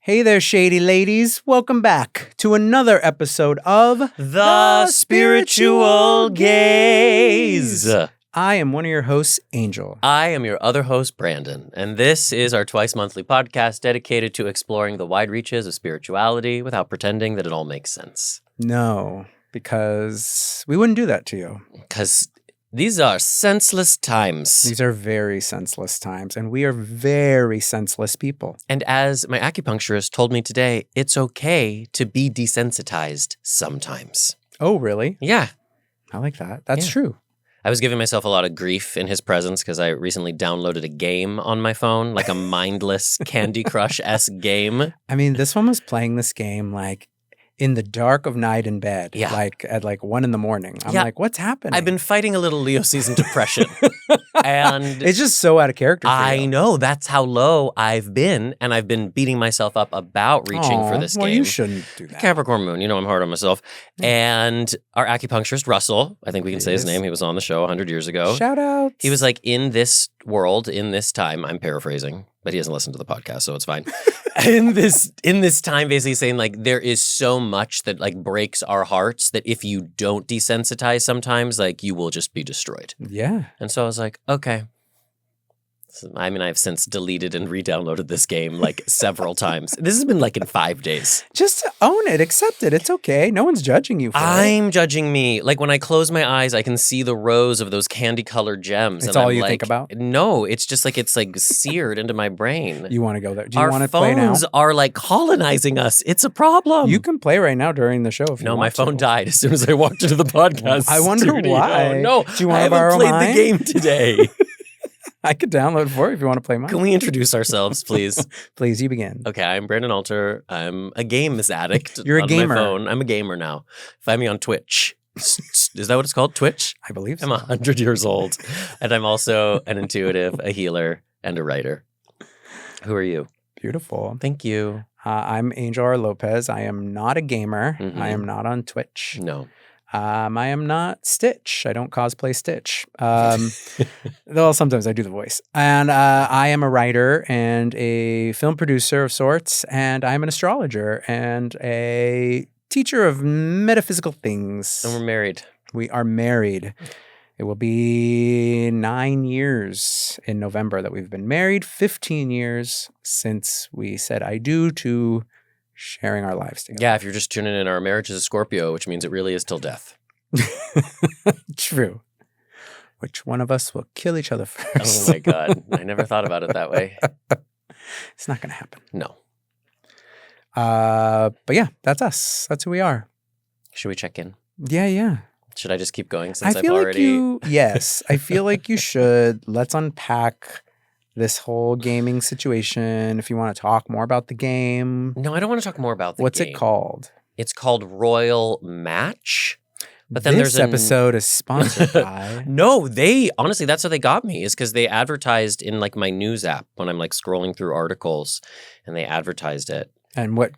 Hey there, shady ladies. Welcome back to another episode of The Spiritual Gaze. I am one of your hosts, Angel. I am your other host, Brandon, and this is our twice-monthly podcast dedicated to exploring the wide reaches of spirituality without pretending that it all makes sense. No, because we wouldn't do that to you. Because these are senseless times. These are very senseless times, and we are very senseless people. And as my acupuncturist told me today, it's okay to be desensitized sometimes. Oh, really? Yeah. I like that. That's Yeah. true. I was giving myself a lot of grief in his presence because I recently downloaded a game on my phone, like a mindless Candy Crush-esque game. I mean, this one was playing this game like in the dark of night in bed, Yeah. like at like 1 a.m. I'm Yeah. like, what's happening? I've been fighting a little Leo season depression. And It's just so out of character for I you. know that's how low I've been. And I've been beating myself up about reaching for Aw, this well, game. you shouldn't do that. Capricorn moon, you know I'm hard on myself. And our acupuncturist, Russell, I think we can say his Yes. name. He was on the show 100 years ago. Shout out. He was like, in this world, in this time, I'm paraphrasing, but he doesn't listen to the podcast, so it's fine. in this time, basically saying like there is so much that like breaks our hearts that if you don't desensitize sometimes, like you will just be destroyed. Yeah. And so I was like, okay. So, I mean, I've since deleted and re-downloaded this game like several times. This has been like in 5 days. Just own it. Accept it. It's okay. No one's judging you for it. I'm judging me. Like when I close my eyes, I can see the rows of those candy-colored gems. It's and all I'm you like, think about? No, it's just like it's like seared into my brain. You want to go there? Do you Our want to play now? phones are like colonizing us. It's a problem. You can play right now during the show if you No, want my phone to. died as soon as I walked into the podcast. I wonder studio. why. No, Do you I wanna haven't borrow played mine? the game today. I could download for you if you want to play mine. Can we introduce ourselves, please? Please, you begin. Okay, I'm Brandon Alter. I'm a games addict. You're a on gamer. My phone. I'm a gamer now. Find me on Twitch. Is that what it's called? Twitch? I believe so. I'm 100 years old. And I'm also an intuitive, a healer, and a writer. Who are you? Beautiful. Thank you. I'm Angel R. Lopez. I am not a gamer. Mhm. I am not on Twitch. No. I am not Stitch. I don't cosplay Stitch. Though sometimes I do the voice. And I am a writer and a film producer of sorts. And I'm an astrologer and a teacher of metaphysical things. And we're married. We are married. It will be 9 years in November that we've been married. 15 years since we said I do to sharing our lives together. Yeah, if you're just tuning in, our marriage is a Scorpio, which means it really is till death. True. Which one of us will kill each other first? Oh my God. I never thought about it that way. It's not going to happen. No. But yeah, that's us. That's who we are. Should we check in? Yeah. Should I just keep going since I I've feel already... like you, yes, I feel like you should. Let's unpack this whole gaming situation. If you want to talk more about the game. No, I don't want to talk more about the What's game. it called? It's called Royal Match. But then this there's an... episode is sponsored by. No, they honestly, that's how they got me, is because they advertised in like my news app when I'm like scrolling through articles, and they advertised it. And what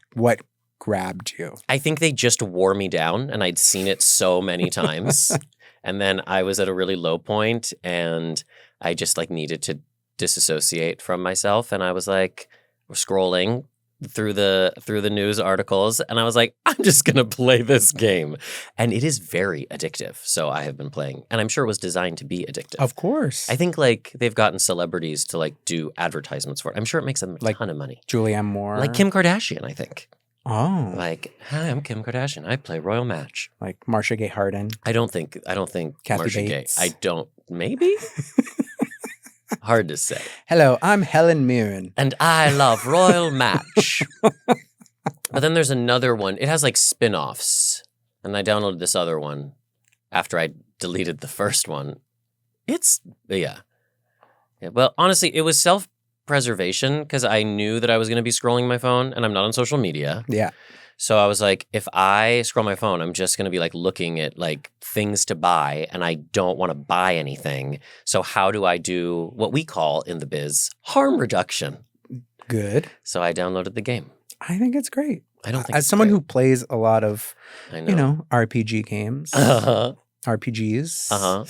grabbed you? I think they just wore me down, and I'd seen it so many times. And then I was at a really low point, and I just like needed to disassociate from myself. And I was like scrolling through the news articles, and I was like, I'm just gonna play this game. And it is very addictive. So I have been playing, and I'm sure it was designed to be addictive. Of course. I think like they've gotten celebrities to like do advertisements for it. I'm sure it makes them a ton of money. Julianne Moore. Like Kim Kardashian, I think. Oh. Like, hi, I'm Kim Kardashian. I play Royal Match. Like Marcia Gay Harden. I don't think Kathy Marcia Gay. Bates. I don't. Maybe. Hard to say. Hello, I'm Helen Mirren. And I love Royal Match. But then there's another one. It has like spin-offs. And I downloaded this other one after I deleted the first one. Yeah. Well, honestly, it was self-preservation because I knew that I was going to be scrolling my phone, and I'm not on social media. Yeah. So I was like, if I scroll my phone, I'm just going to be like looking at like things to buy, and I don't want to buy anything. So how do I do what we call in the biz harm reduction? Good. So I downloaded the game. I think it's great. I don't think As it's someone great. who plays a lot of, I know. RPG games, Uh-huh. RPGs. Uh-huh.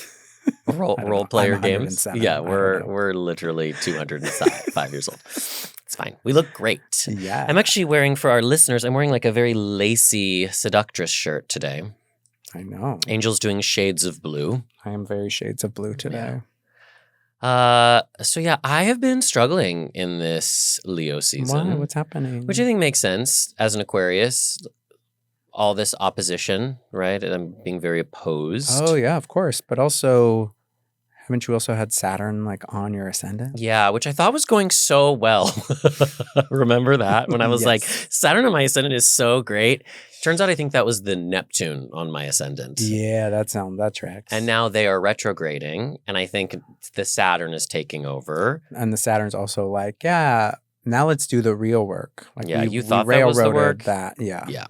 I don't Role know. player I'm games. 107. Yeah, I don't we're know. we're literally 205 years old. It's fine. We look great. Yeah. I'm actually wearing, for our listeners, I'm wearing like a very lacy seductress shirt today. I know. Angel's doing shades of blue. I am very shades of blue today. So yeah, I have been struggling in this Leo season. Why? What's happening? Which I think makes sense as an Aquarius. All this opposition, right? And I'm being very opposed. Oh, yeah, of course. But also, haven't you also had Saturn like on your ascendant? Yeah, which I thought was going so well. Remember that? When I was like, Yes. Saturn on my ascendant is so great. Turns out I think that was the Neptune on my ascendant. Yeah, that tracks. And now they are retrograding, and I think the Saturn is taking over. And the Saturn's also like, yeah, now let's do the real work. Like, Yeah, we, you we thought that was the railroaded work? that. Yeah. Yeah.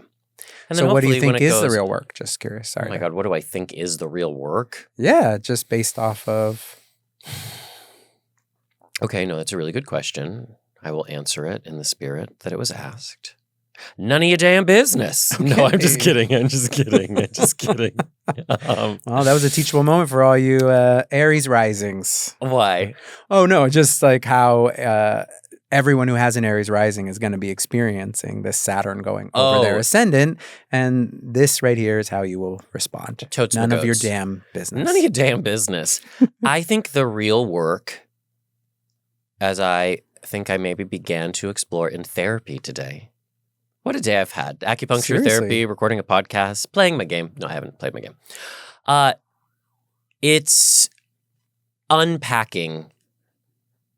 And then So what do you hopefully when think it is the goes- real work? Just curious. Sorry. Oh my God, what do I think is the real work? Yeah, just based off of. Okay, no, that's a really good question. I will answer it in the spirit that it was asked. None of your damn business. No, I'm just Okay. kidding. I'm just kidding. I'm just kidding. Well, that was a teachable moment for all you Aries risings. Why? Oh, no, just like how everyone who has an Aries rising is going to be experiencing this Saturn going over their Oh. ascendant. And this right here is how you will respond. Totes None of your goats. damn business. None of your damn business. I think the real work, as I think I maybe began to explore in therapy today. What a day I've had. Acupuncture Seriously. therapy, recording a podcast, playing my game. No, I haven't played my game. It's unpacking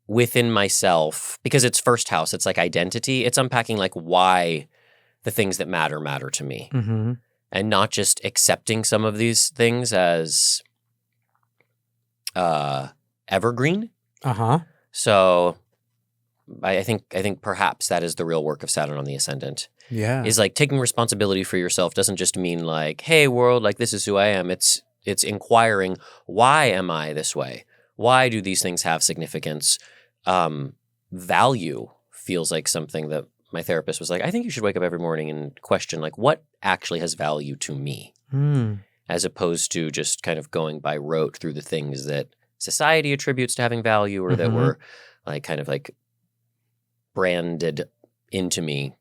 within myself, because it's first house. It's like identity. It's unpacking like why the things that matter to me. Mm-hmm. And not just accepting some of these things as evergreen. Uh-huh. So I think perhaps that is the real work of Saturn on the ascendant. Yeah. Is like taking responsibility for yourself doesn't just mean like, hey world, like this is who I am. It's inquiring, why am I this way? Why do these things have significance? Value feels like something that my therapist was like, I think you should wake up every morning and question like what actually has value to me, as opposed to just kind of going by rote through the things that society attributes to having value, or that Mhm. were like kind of like branded into me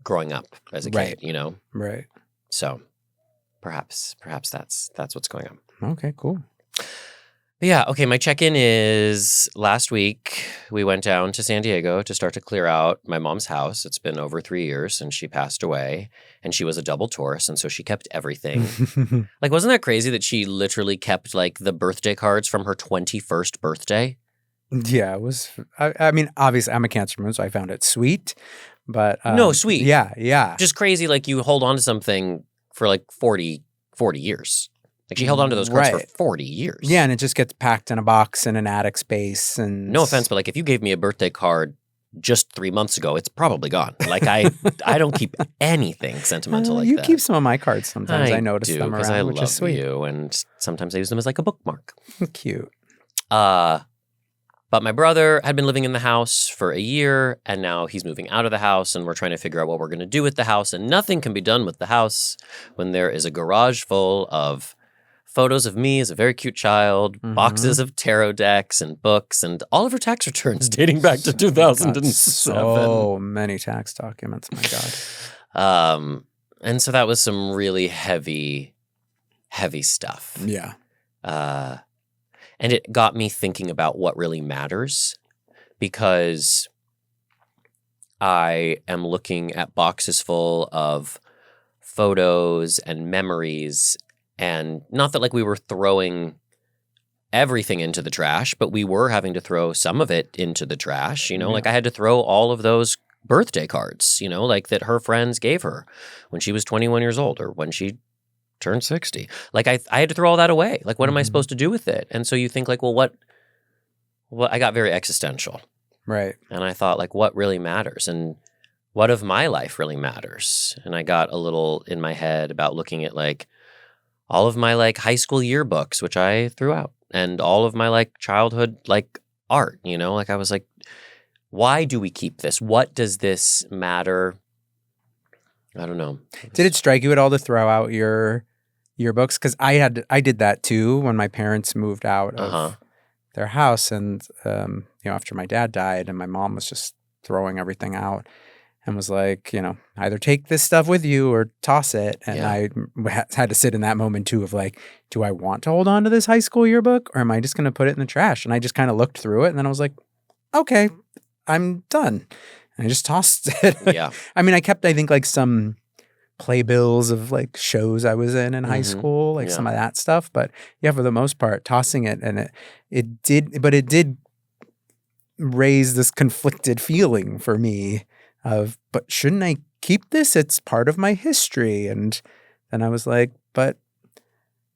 growing up as a kid, Right. you know? Right. So perhaps that's what's going on. Okay, cool. But yeah, okay, my check-in is last week we went down to San Diego to start to clear out my mom's house. It's been over 3 years since she passed away, and she was a double Taurus, and so she kept everything. Like, wasn't that crazy that she literally kept like the birthday cards from her 21st birthday? Yeah, it was. I mean, obviously, I'm a Cancer moon, so I found it sweet. But No, sweet. Yeah. Just crazy, like you hold on to something for like 40 years. Like she held on to those cards Right. for 40 years. Yeah, and it just gets packed in a box in an attic space. And No offense, but like if you gave me a birthday card just 3 months ago, it's probably gone. Like I don't keep anything sentimental like you that. keep some of my cards sometimes. I notice do, them 'cause around, I which love is sweet. you, and sometimes I use them as like a bookmark. Cute. But my brother had been living in the house for a year, and now he's moving out of the house, and we're trying to figure out what we're going to do with the house, and nothing can be done with the house when there is a garage full of photos of me as a very cute child, Mhm. boxes of tarot decks and books, and all of her tax returns dating back to 2007. Got so many tax documents, my God. And so that was some really heavy stuff. Yeah. And it got me thinking about what really matters, because I am looking at boxes full of photos and memories, and not that like we were throwing everything into the trash, but we were having to throw some of it into the trash, you know, Yeah. like I had to throw all of those birthday cards, you know, like that her friends gave her when she was 21 years old or when she turned 60. Like I had to throw all that away. Like, what am I Mhm. supposed to do with it? And so you think like, well, what I got very existential, Right. and I thought like, what really matters, and what of my life really matters? And I got a little in my head about looking at like all of my like high school yearbooks, which I threw out, and all of my like childhood like art, you know, like I was like, why do we keep this? What does this matter? I don't know. Did it strike you at all to throw out your yearbooks? Because I did that too when my parents moved out of their house, and after my dad died, and my mom was just throwing everything out and was like, either take this stuff with you or toss it. And I had to sit in that moment too of like, do I want to hold on to this high school yearbook or am I just going to put it in the trash? And I just kind of looked through it and then I was like, okay, I'm done. And I just tossed it. Yeah. I mean, I kept, I think, like some playbills of like shows I was in high school, like some of that stuff. But yeah, for the most part, tossing it, and it did raise this conflicted feeling for me of, but shouldn't I keep this? It's part of my history. And then I was like, but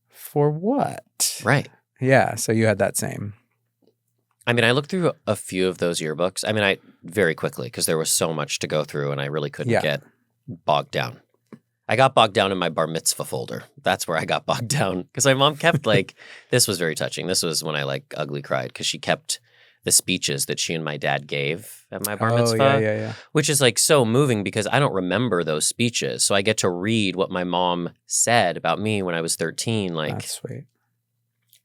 for what? Right. Yeah. So you had that same. I mean, I looked through a few of those yearbooks. I mean, I very quickly because there was so much to go through and I really couldn't get bogged down. I got bogged down in my bar mitzvah folder. That's where I got bogged down because my mom kept like, this was very touching. This was when I like ugly cried because she kept the speeches that she and my dad gave at my bar mitzvah, which is like so moving because I don't remember those speeches. So I get to read what my mom said about me when I was 13. Like, that's sweet.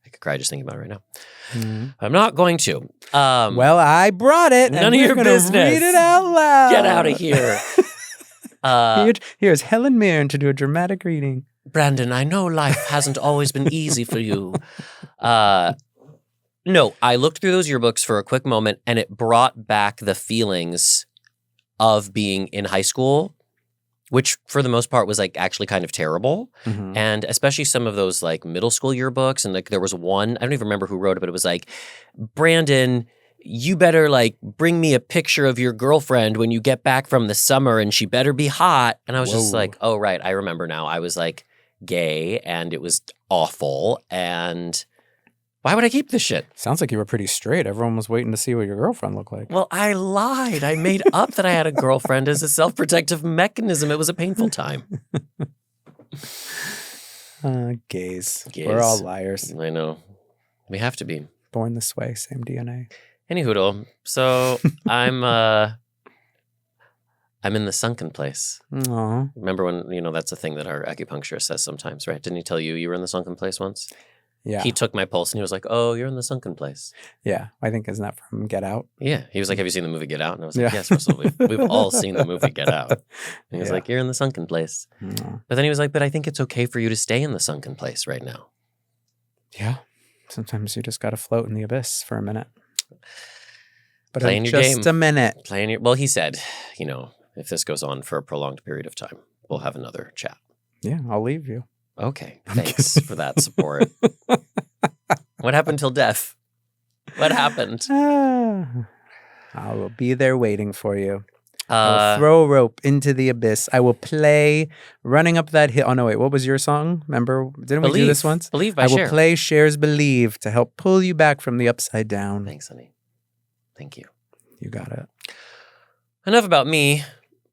I could cry just thinking about it right now. I'm not going to. Well, I brought it. None of your business. Read it out loud. Get out of here. Here's Helen Mirren to do a dramatic reading. Brandon, I know life hasn't always been easy for you. No, I looked through those yearbooks for a quick moment and it brought back the feelings of being in high school, which for the most part was like actually kind of terrible. And especially some of those like middle school yearbooks. And like there was one, I don't even remember who wrote it, but it was like, Brandon, you better like bring me a picture of your girlfriend when you get back from the summer and she better be hot. And I was just like, oh, right. I remember now. I was like gay and it was awful. And why would I keep this shit? Sounds like you were pretty straight. Everyone was waiting to see what your girlfriend looked like. Well, I lied. I made up that I had a girlfriend as a self-protective mechanism. It was a painful time. Gays. We're all liars. I know. We have to be. Born this way, same DNA. Anyhoodle. So I'm in the sunken place. Aww. Remember when, that's a thing that our acupuncturist says sometimes, right? Didn't he tell you were in the sunken place once? Yeah. He took my pulse and he was like, oh, you're in the sunken place. Yeah. I think, isn't that from Get Out? Yeah. He was like, have you seen the movie Get Out? And I was like, yes, Russell, we've all seen the movie Get Out. And he was like, you're in the sunken place. But then he was like, but I think it's okay for you to stay in the sunken place right now. Yeah. Sometimes you just got to float in the abyss for a minute. But playing your just game. A minute. Well, he said, if this goes on for a prolonged period of time, we'll have another chat. Yeah, I'll leave you. Okay, thanks for that support. What happened till death? What happened? I will be there waiting for you. I will throw a rope into the abyss. I will play Running Up That Hill. Oh, no, wait. What was your song? Remember? Didn't we do this once? Believe by Cher. I will play Cher's Believe to help pull you back from the upside down. Thanks, honey. Thank you. You got it. Enough about me.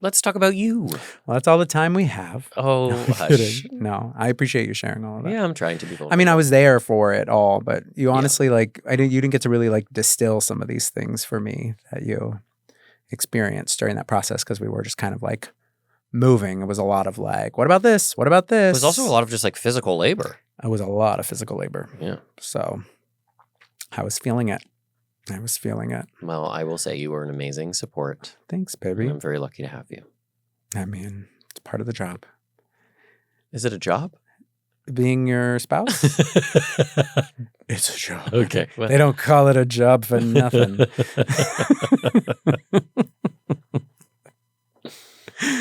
Let's talk about you. Well, that's all the time we have. Oh, hush. No, I appreciate you sharing all of that. Yeah, I'm trying to be vulnerable. I mean, I was there for it all, but you honestly, you didn't get to really distill some of these things for me that you experienced during that process because we were just kind of moving. It was a lot of what about this? What about this? It was also a lot of just physical labor. It was a lot of physical labor. Yeah. So I was feeling it. Well, I will say you were an amazing support. Thanks, baby. I'm very lucky to have you. I mean, it's part of the job. Is it a job? Being your spouse? It's a job. Okay. Well. They don't call it a job for nothing. The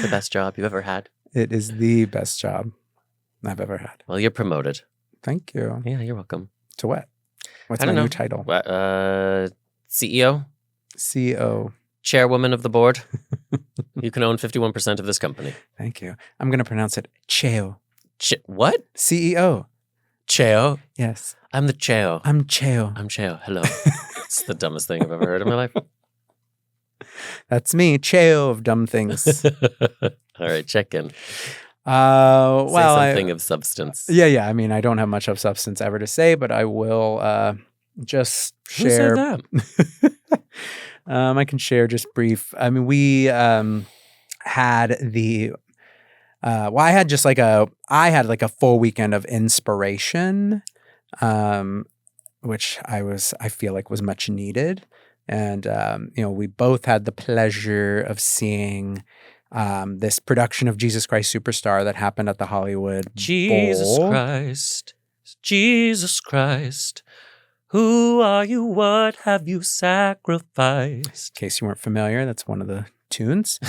best job you've ever had? It is the best job I've ever had. Well, you're promoted. Thank you. Yeah, you're welcome. To what? What's my new title? CEO? CEO. Chairwoman of the board. You can own 51% of this company. Thank you. I'm going to pronounce it Cheo. What? CEO. Cheo? Yes. I'm the Cheo. I'm Cheo. I'm Cheo. Hello. It's the dumbest thing I've ever heard in my life. That's me, Cheo of dumb things. All right, check in. Well, say something of substance. Yeah. I mean, I don't have much of substance ever to say, but I will just share. Who said that? I can share just brief. I mean, we had the. I had just I had a full weekend of inspiration, which I feel was much needed. And, we both had the pleasure of seeing this production of Jesus Christ Superstar that happened at the Hollywood Jesus Bowl. Christ, Jesus Christ, who are you? What have you sacrificed? In case you weren't familiar, that's one of the tunes.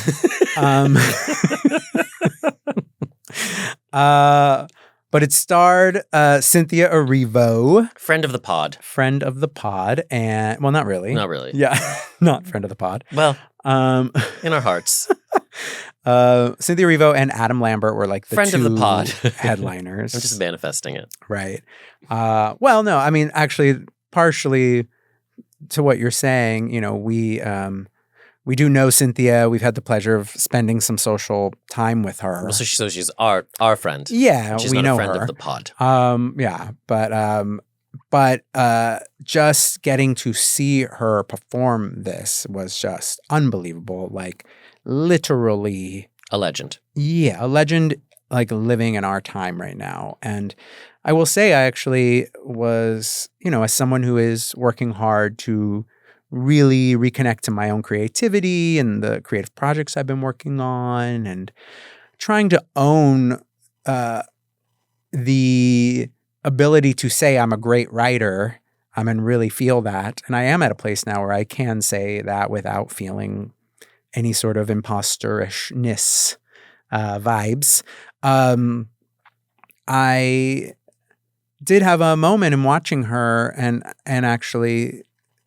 But it starred Cynthia Erivo, Friend of the pod. friend of the pod, and well, not really. Not really. Yeah, not friend of the pod. Well, Um, in our hearts. Cynthia Erivo and Adam Lambert were like the Friend of the two pod. headliners. I'm just manifesting it. Right. Well, no, I mean, actually, partially to what you're saying, we do know Cynthia. We've had the pleasure of spending some social time with her. Well, so she's our friend. Yeah, She's we not know a friend her. of the pod. Yeah, but just getting to see her perform this was just unbelievable. Like literally, A legend. yeah, a legend, like living in our time right now. And I will say, I actually was, as someone who is working hard to really reconnect to my own creativity and the creative projects I've been working on, and trying to own the ability to say I'm a great writer, and really feel that. And I am at a place now where I can say that without feeling any sort of imposterishness vibes. I did have a moment in watching her and actually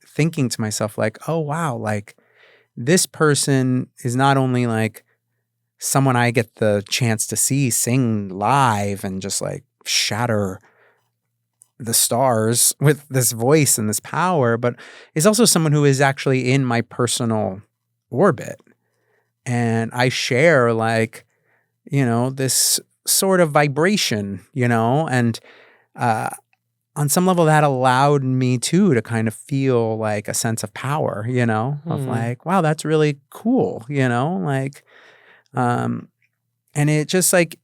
thinking to myself, like, oh, wow, like this person is not only like someone I get the chance to see sing live and just like shatter the stars with this voice and this power, but is also someone who is actually in my personal orbit. And I share like, this sort of vibration, and on some level that allowed me to kind of feel like a sense of power, of like, wow, that's really cool, like, and it just like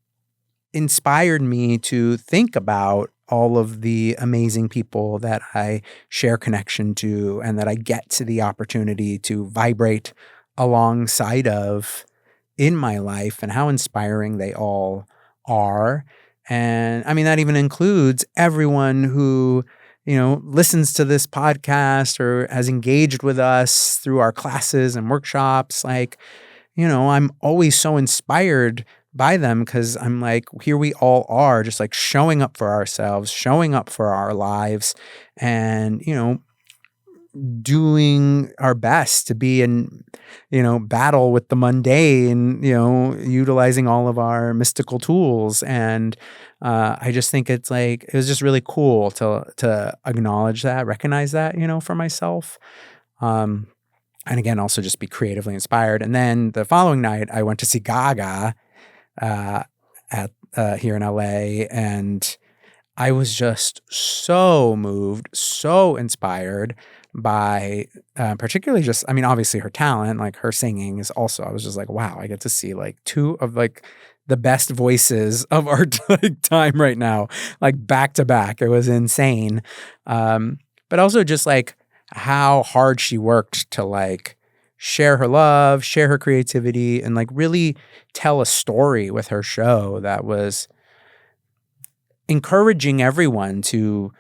inspired me to think about all of the amazing people that I share connection to and that I get to the opportunity to vibrate alongside of in my life, and how inspiring they all are. And I mean, that even includes everyone who, listens to this podcast or has engaged with us through our classes and workshops. Like, I'm always so inspired by them, because I'm like, here we all are just like showing up for ourselves, showing up for our lives, and, doing our best to be in, battle with the mundane, utilizing all of our mystical tools. And I just think it's like, it was just really cool to acknowledge that, recognize that, for myself. And again, also just be creatively inspired. And then the following night, I went to see Gaga at here in LA, and I was just so moved, so inspired by particularly just, I mean, obviously her talent, like her singing is also, I was just like, wow, I get to see like two of like the best voices of our time right now, like back to back. It was insane. But also just like how hard she worked to like share her love, share her creativity, and like really tell a story with her show that was encouraging everyone to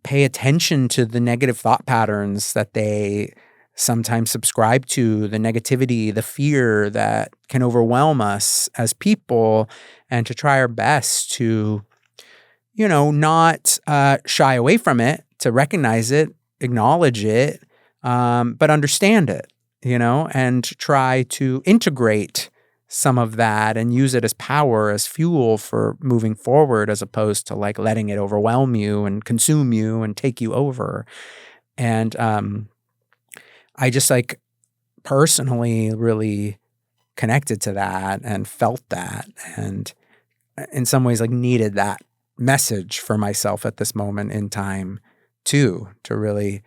pay attention to the negative thought patterns that they sometimes subscribe to, the negativity, the fear that can overwhelm us as people, and to try our best to, not shy away from it, to recognize it, acknowledge it, but understand it, and try to integrate some of that and use it as power, as fuel for moving forward, as opposed to like letting it overwhelm you and consume you and take you over. And I just like personally really connected to that and felt that, and in some ways like needed that message for myself at this moment in time too, to really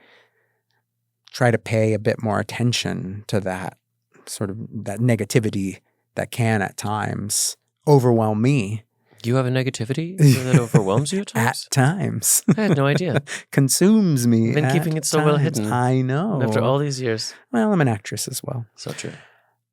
try to pay a bit more attention to that sort of that negativity that can at times overwhelm me. You have a negativity that overwhelms you at times? At times. I had no idea. Consumes me. You've been keeping it so well hidden. I know. After all these years. Well, I'm an actress as well. So true.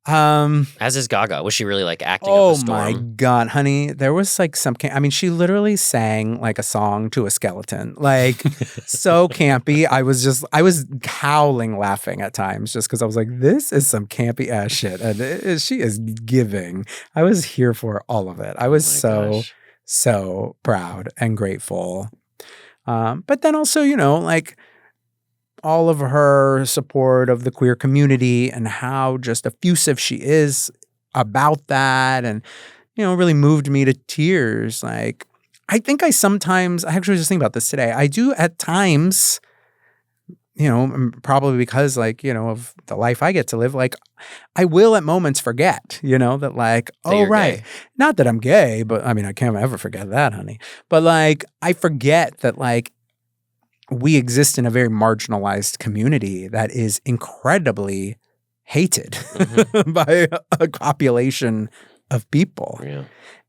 Um, As is Gaga. Was she really like acting up a storm? Oh my God, honey. There was like I mean, she literally sang like a song to a skeleton. Like so campy. I was howling laughing at times just because I was like, this is some campy ass shit. And she is giving. I was here for all of it. I was so proud and grateful. But then also, like all of her support of the queer community and how just effusive she is about that, and really moved me to tears. Like I think I actually was just thinking about this today. I do at times, probably because of the life I get to live, like I will at moments forget, that like, oh right. Gay. Not that I'm gay, but I mean I can't ever forget that, honey. But like I forget that like we exist in a very marginalized community that is incredibly hated by a population of people. Yeah.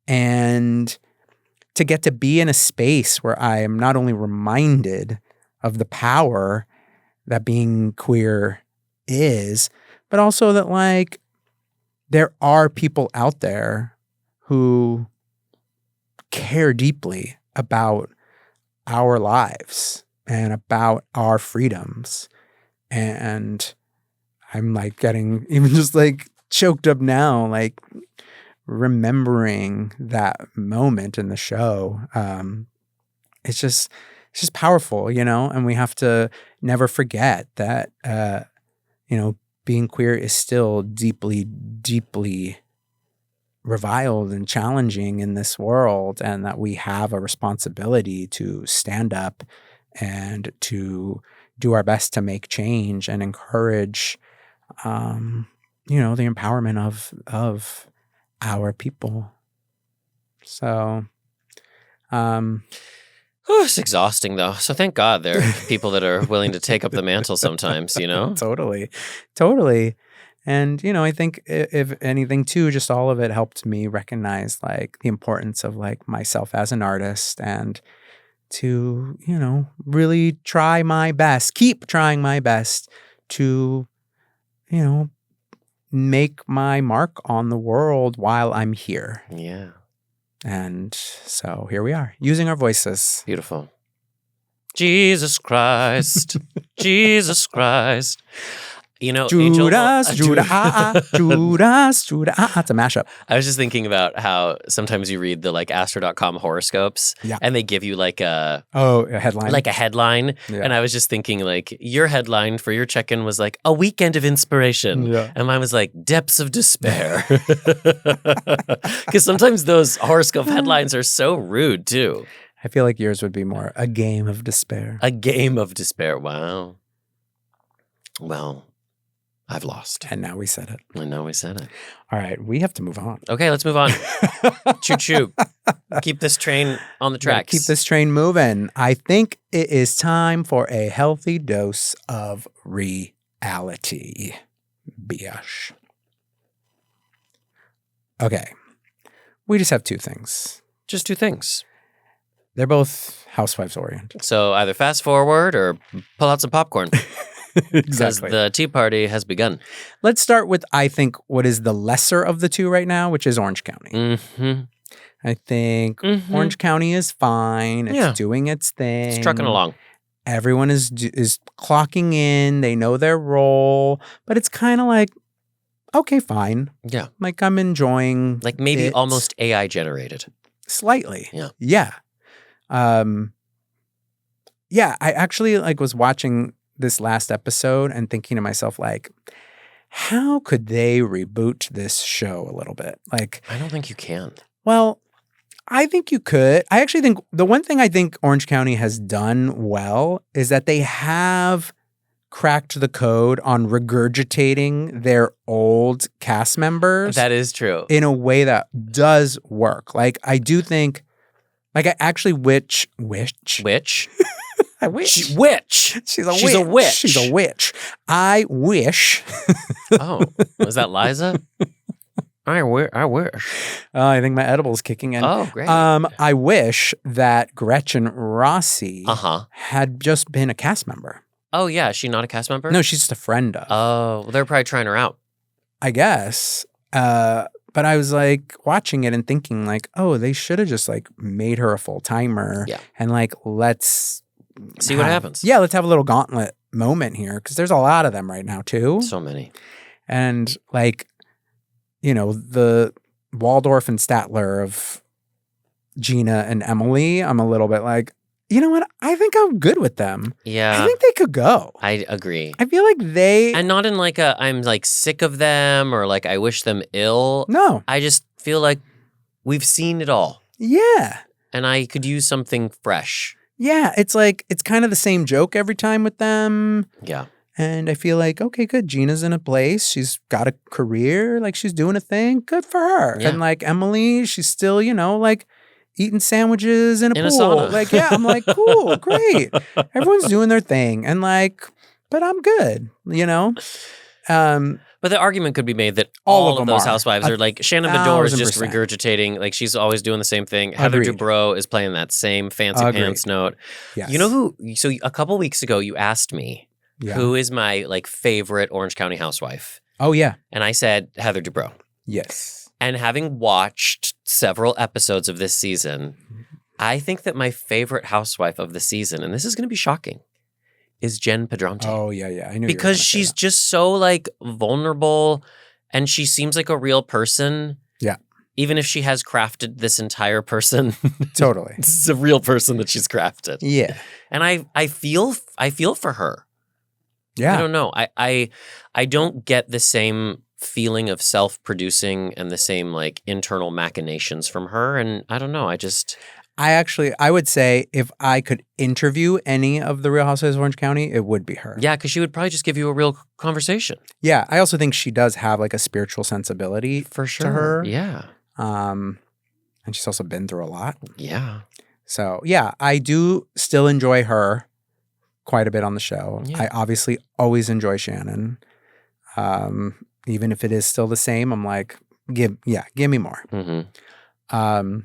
And to get to be in a space where I am not only reminded of the power that being queer is, but also that like there are people out there who care deeply about our lives and about our freedoms. And I'm like getting even just like choked up now, like remembering that moment in the show. It's just powerful, and we have to never forget that, being queer is still deeply, deeply reviled and challenging in this world, and that we have a responsibility to stand up and to do our best to make change and encourage, the empowerment of our people. So, it's exhausting though. So thank God there are people that are willing to take up the mantle sometimes, Totally. And, I think if anything too, just all of it helped me recognize like the importance of like myself as an artist, and to, really try my best, keep trying my best to, make my mark on the world while I'm here. Yeah. And so here we are, using our voices. Beautiful. Jesus Christ. Jesus Christ. Judas, Angel, Judas. It's a mashup. I was just thinking about how sometimes you read the like astro.com horoscopes, and they give you like a headline. Like a headline. Yeah. And I was just thinking like your headline for your check-in was like a weekend of inspiration. Yeah. And mine was like depths of despair. Because sometimes those horoscope headlines are so rude too. I feel like yours would be more a game of despair. A game of despair. Wow. Well, I've lost. And now we said it. All right. We have to move on. Okay, let's move on. Choo-choo. Keep this train on the tracks. Keep this train moving. I think it is time for a healthy dose of reality. Biash. Okay. We just have two things. Just two things. They're both housewives oriented. So either fast forward or pull out some popcorn. Exactly. Because the tea party has begun. Let's start with, I think, what is the lesser of the two right now, which is Orange County. Mm-hmm. I think Orange County is fine. It's doing its thing. It's trucking along. Everyone is clocking in. They know their role. But it's kind of like, okay, fine. Yeah. Like I'm enjoying like maybe almost AI generated. Slightly. Yeah. Yeah. Yeah, I actually like was watching this last episode and thinking to myself, like, how could they reboot this show a little bit? Like, I don't think you can. Well, I think you could. I actually think the one thing I think Orange County has done well is that they have cracked the code on regurgitating their old cast members. That is true. In a way that does work. Like, I do think, like, I actually Witch? I wish. Witch. She's a witch. I wish. Oh, was that Liza? I wish. I think my edible's kicking in. Oh, great. I wish that Gretchen Rossi Uh-huh. had just been a cast member. Oh, yeah. Is she not a cast member? No, she's just a friend of. Oh, well, they're probably trying her out. I guess. But I was like watching it and thinking like, oh, they should have just like made her a full timer. Yeah. And like, let's see what happens. Yeah, let's have a little gauntlet moment here because there's a lot of them right now too. So many. And like, you know, the Waldorf and Statler of Gina and Emily, I'm a little bit like, you know what? I think I'm good with them. Yeah. I think they could go. I agree. I feel like they... And not in like a, I'm like sick of them or like I wish them ill. No. I just feel like we've seen it all. Yeah. And I could use something fresh. Yeah. It's like, it's kind of the same joke every time with them. Yeah. And I feel like, okay, good. Gina's in a place. She's got a career. Like she's doing a thing. Good for her. Yeah. And like Emily, she's still, you know, like eating sandwiches in a pool. sauna. Like, yeah, I'm like, cool, great. Everyone's doing their thing. And like, but I'm good, you know? But the argument could be made that All all of of them those are. housewives are like Shannon Bedore is just 1,000%. regurgitating, like she's always doing the same thing. Heather Agreed. Dubrow is playing that same fancy Agreed. pants note. Yes. You know who? So a couple weeks ago, you asked me Yeah. who is my like favorite Orange County housewife, Oh, yeah. and I said Heather Dubrow. Yes. And having watched several episodes of this season, I think that my favorite housewife of the season, and this is going to be shocking, is Jen Pedronte. Oh, yeah, yeah. I knew Because she's just so like vulnerable and she seems like a real person. Yeah. Even if she has crafted this entire person. Totally. This is a real person that she's crafted. Yeah. And I feel for her. Yeah. I don't know. I don't get the same feeling of self-producing and the same like internal machinations from her. And I don't know. I would say if I could interview any of the Real Housewives of Orange County, it would be her. Yeah, because she would probably just give you a real conversation. Yeah. I also think she does have like a spiritual sensibility For sure. to her. Yeah. And she's also been through a lot. Yeah. So yeah, I do still enjoy her quite a bit on the show. Yeah. I obviously always enjoy Shannon. Even if it is still the same, I'm like, give me more. Mm-hmm.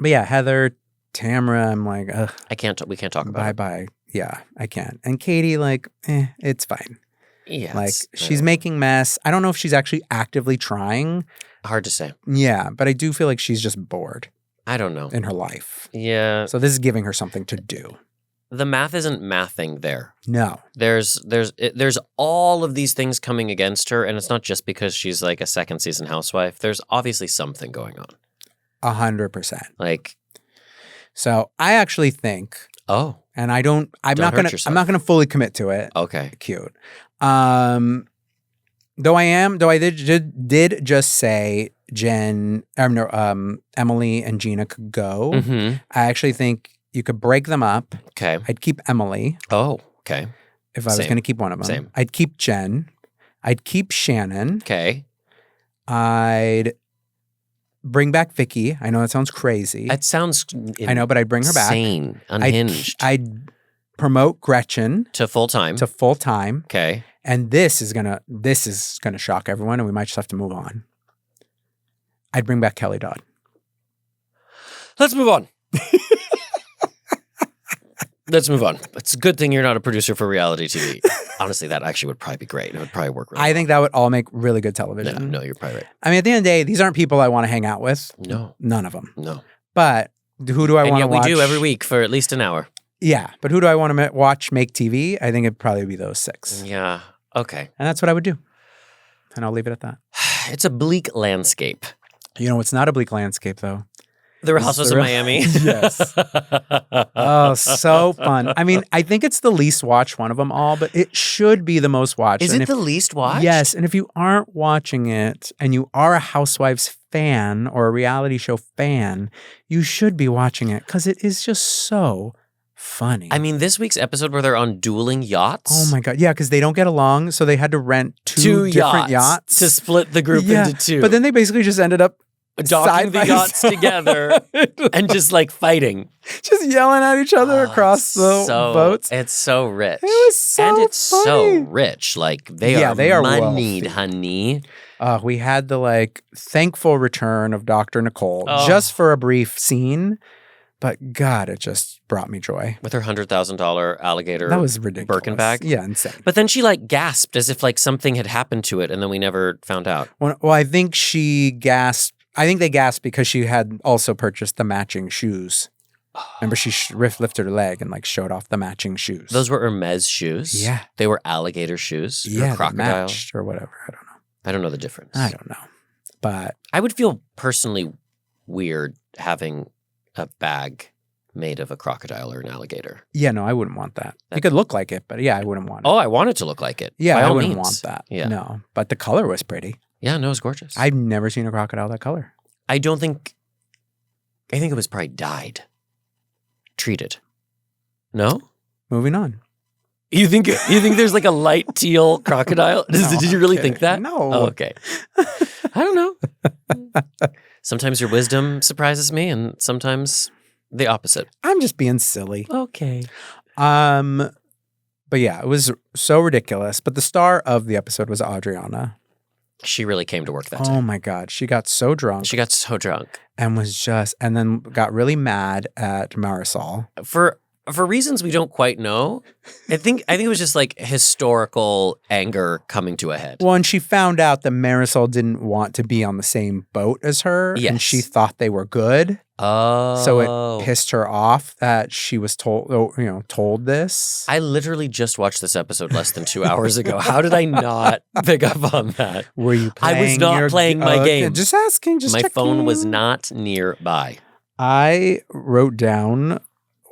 But yeah, Heather, Tamara, I'm like, ugh, We can't talk about it. bye. Yeah, I can't. And Katie, like, it's fine. Yeah. Like, it's, she's making mess. I don't know if she's actually actively trying. hard to say. Yeah, but I do feel like she's just bored I don't know. in her life. Yeah. So this is giving her something to do. The math isn't mathing there. No. There's all of these things coming against her, and it's not just because she's like a second season housewife. There's obviously something going on. 100%. Like, So I actually think, oh, and I'm Don't not hurt gonna yourself. I'm not gonna fully commit to it. okay. Cute. Though I did just say Emily and Gina could go. Mm-hmm. I actually think you could break them up. Okay. I'd keep Emily Oh, okay. if I was Same. going to keep one of them. Same. I'd keep Jen. I'd keep Shannon. Okay. I'd bring back Vicky. I know that sounds crazy. That sounds I know, but I'd bring her back. insane, unhinged. I'd promote Gretchen to full time. to full time. Okay. And this is gonna shock everyone, and we might just have to move on. I'd bring back Kelly Dodd. Let's move on. Let's move on. It's a good thing you're not a producer for reality TV. Honestly, that actually would probably be great. It would probably work really I think that would all make really good well. television. No, you're probably right. I mean, at the end of the day, these aren't people I want to hang out with. No. None of them. No. But who do I And want to yet we watch? do every week for at least an hour. Yeah, but who do I want to watch make TV? I think it'd probably be those 6. Yeah. Okay. And that's what I would do. And I'll leave it at that. It's a bleak landscape. You know, it's not a bleak landscape, though. The Real Housewives of Miami. Yes. Oh, so fun. I mean, I think it's the least watched one of them all, but it should be the most watched. Is And it if- the least watched? Yes. And if you aren't watching it and you are a Housewives fan or a reality show fan, you should be watching it because it is just so funny. I mean, this week's episode where they're on dueling yachts. Oh my God. Yeah, because they don't get along. So they had to rent two different yachts. to split the group Yeah, into 2. But then they basically just ended up docking the yachts together and just like fighting. Just yelling at each other across the boats. It's so rich. It was so And it's funny. so rich. Like they are moneyed, wealthy. honey. We had the like thankful return of Dr. Nicole just for a brief scene. But God, it just brought me joy. With her $100,000 alligator That was ridiculous. Birkin bag. Yeah, insane. But then she like gasped as if like something had happened to it and then we never found out. Well, I think she gasped. I think they gasped because she had also purchased the matching shoes. Remember, she lifted her leg and like showed off the matching shoes. Those were Hermes shoes. Yeah. They were alligator shoes. Yeah, or crocodile. matched or whatever. I don't know. I don't know the difference. I don't know. But I would feel personally weird having a bag made of a crocodile or an alligator. yeah, no, I wouldn't want that. It could look like it, but yeah, I wouldn't want it. Oh, I want it to look like it. Yeah, by I all wouldn't means. want that. Yeah. No, but the color was pretty. Yeah, no, it's gorgeous. I've never seen a crocodile that color. I think it was probably dyed. Treated. No? Moving on. You think there's like a light teal crocodile? Did you really think that? No. Oh, okay. I don't know. Sometimes your wisdom surprises me and sometimes the opposite. I'm just being silly. Okay. But yeah, it was so ridiculous. But the star of the episode was Adriana. She really came to work that day. Oh my God. She got so drunk. She got so drunk. And then got really mad at Marisol. For reasons we don't quite know, I think it was just like historical anger coming to a head. Well, and she found out that Marisol didn't want to be on the same boat as her. Yes. And she thought they were good. Oh. So it pissed her off that she was told this. I literally just watched this episode less than 2 hours ago. How did I not pick up on that? Were you playing I was not playing my game. Just asking. My phone checking. was not nearby. I wrote down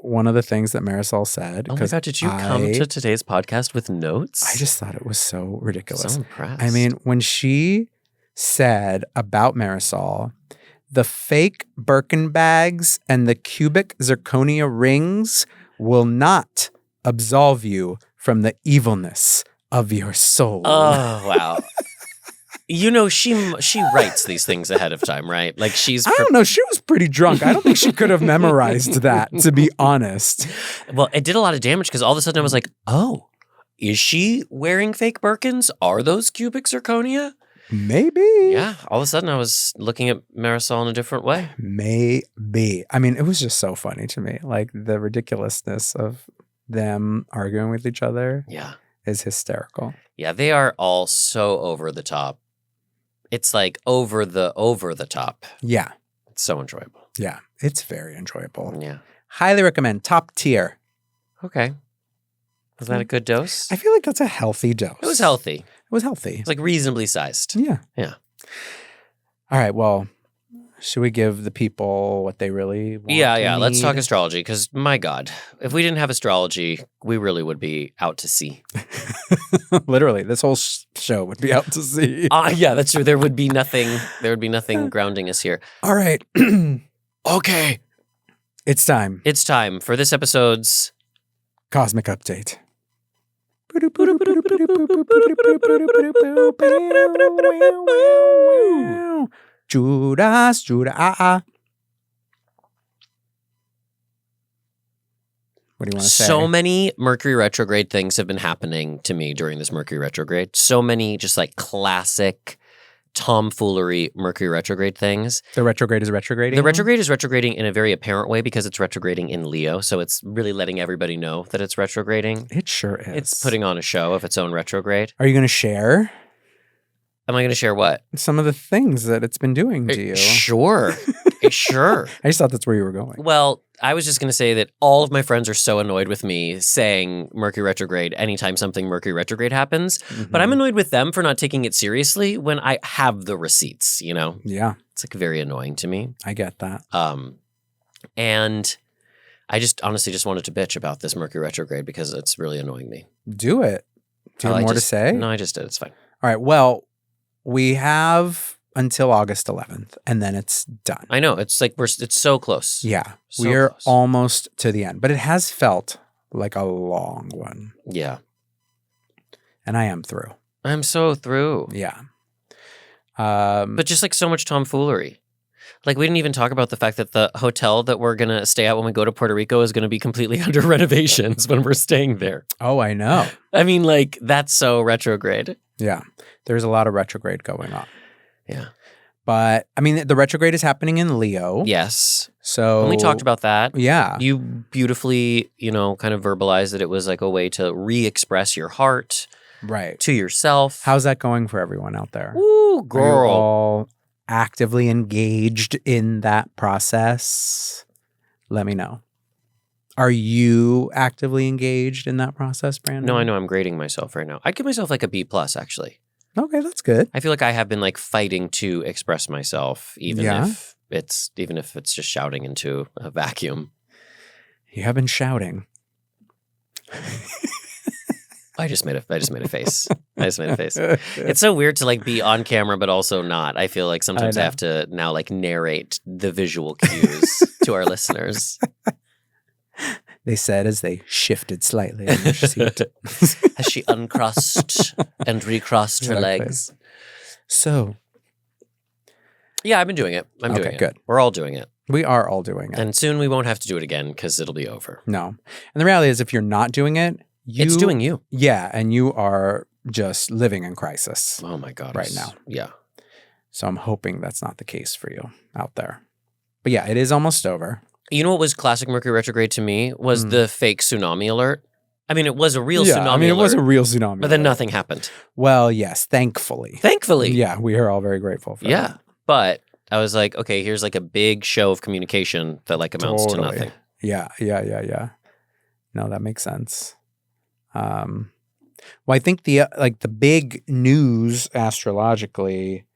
one of the things that Marisol said. Oh my God, did you come to today's podcast with notes? I just thought it was so ridiculous. So impressed. I mean, when she said about Marisol, the fake Birkin bags and the cubic zirconia rings will not absolve you from the evilness of your soul. Oh, wow. She writes these things ahead of time, right? Like I don't know. She was pretty drunk. I don't think she could have memorized that, to be honest. Well, it did a lot of damage because all of a sudden I was like, oh, is she wearing fake Birkins? Are those cubic zirconia? Maybe. Yeah. All of a sudden I was looking at Marisol in a different way. Maybe. I mean, it was just so funny to me. Like the ridiculousness of them arguing with each other is hysterical. Yeah, they are all so over the top. It's like over the top. Yeah. It's so enjoyable. Yeah. It's very enjoyable. Yeah. Highly recommend. Top tier. Okay. Was that a good dose? I feel like that's a healthy dose. It was healthy. It was healthy. It's like reasonably sized. Yeah. Yeah. All right. Well, should we give the people what they really want? Yeah. Let's talk astrology because, my God, if we didn't have astrology, we really would be out to sea. Literally, this whole show would be out to sea. Yeah, that's true. There would be nothing grounding us here. All right. Okay. It's time. It's time for this episode's Cosmic Update. Judas. What do you want to say? So many Mercury retrograde things have been happening to me during this Mercury retrograde. So many just like classic tomfoolery Mercury retrograde things. The retrograde is retrograding? The retrograde is retrograding in a very apparent way because it's retrograding in Leo. So it's really letting everybody know that it's retrograding. It sure is. It's putting on a show of its own retrograde. Are you going to share? Am I going to share what? Some of the things that it's been doing to you. Sure. Sure. I just thought that's where you were going. Well, I was just going to say that all of my friends are so annoyed with me saying Mercury retrograde anytime something Mercury retrograde happens. Mm-hmm. But I'm annoyed with them for not taking it seriously when I have the receipts, you know? Yeah. It's like very annoying to me. I get that. And I just honestly just wanted to bitch about this Mercury retrograde because it's really annoying me. Do it. Do you have more to say? No, I just did. It's fine. All right. Well, we have until August 11th, and then it's done. I know. It's like it's so close. Yeah. So we're close. almost to the end, but it has felt like a long one. Yeah. And I am through. I'm so through. Yeah. But just like so much tomfoolery. Like, we didn't even talk about the fact that the hotel that we're going to stay at when we go to Puerto Rico is going to be completely under renovations when we're staying there. Oh, I know. I mean, like, that's so retrograde. Yeah. There's a lot of retrograde going on. Yeah. But, I mean, the retrograde is happening in Leo. Yes. So. And we talked about that. Yeah. You beautifully, kind of verbalized that it was like a way to re-express your heart Right. to yourself. How's that going for everyone out there? Ooh, Are you girl. all actively engaged in that process? Let me know. Are you actively engaged in that process, Brandon? No, I know I'm grading myself right now. I'd give myself like a B+, actually. Okay, that's good. I feel like I have been like fighting to express myself, even Yeah. if it's just shouting into a vacuum. You have been shouting. I just made a face. I just made a face. It's so weird to like be on camera, but also not. I feel like sometimes I have to now like narrate the visual cues to our listeners. They said as they shifted slightly in their seat. As she uncrossed and recrossed her legs. So. Yeah, I've been doing it. I'm doing it. Okay, good. We're all doing it. We are all doing it. And soon we won't have to do it again because it'll be over. No. And the reality is if you're not doing it, it's doing you. Yeah, and you are just living in crisis. Oh my God. Right now. Yeah. So I'm hoping that's not the case for you out there. But yeah, it is almost over. You know what was classic Mercury retrograde to me was the fake tsunami alert. I mean, it was a real tsunami alert. It was a real tsunami But then alert. nothing happened. Well, yes, thankfully. Thankfully. Yeah, we are all very grateful for that. Yeah. But I was like, okay, here's like a big show of communication that like amounts to nothing. Yeah. No, that makes sense. Well, I think the big news astrologically,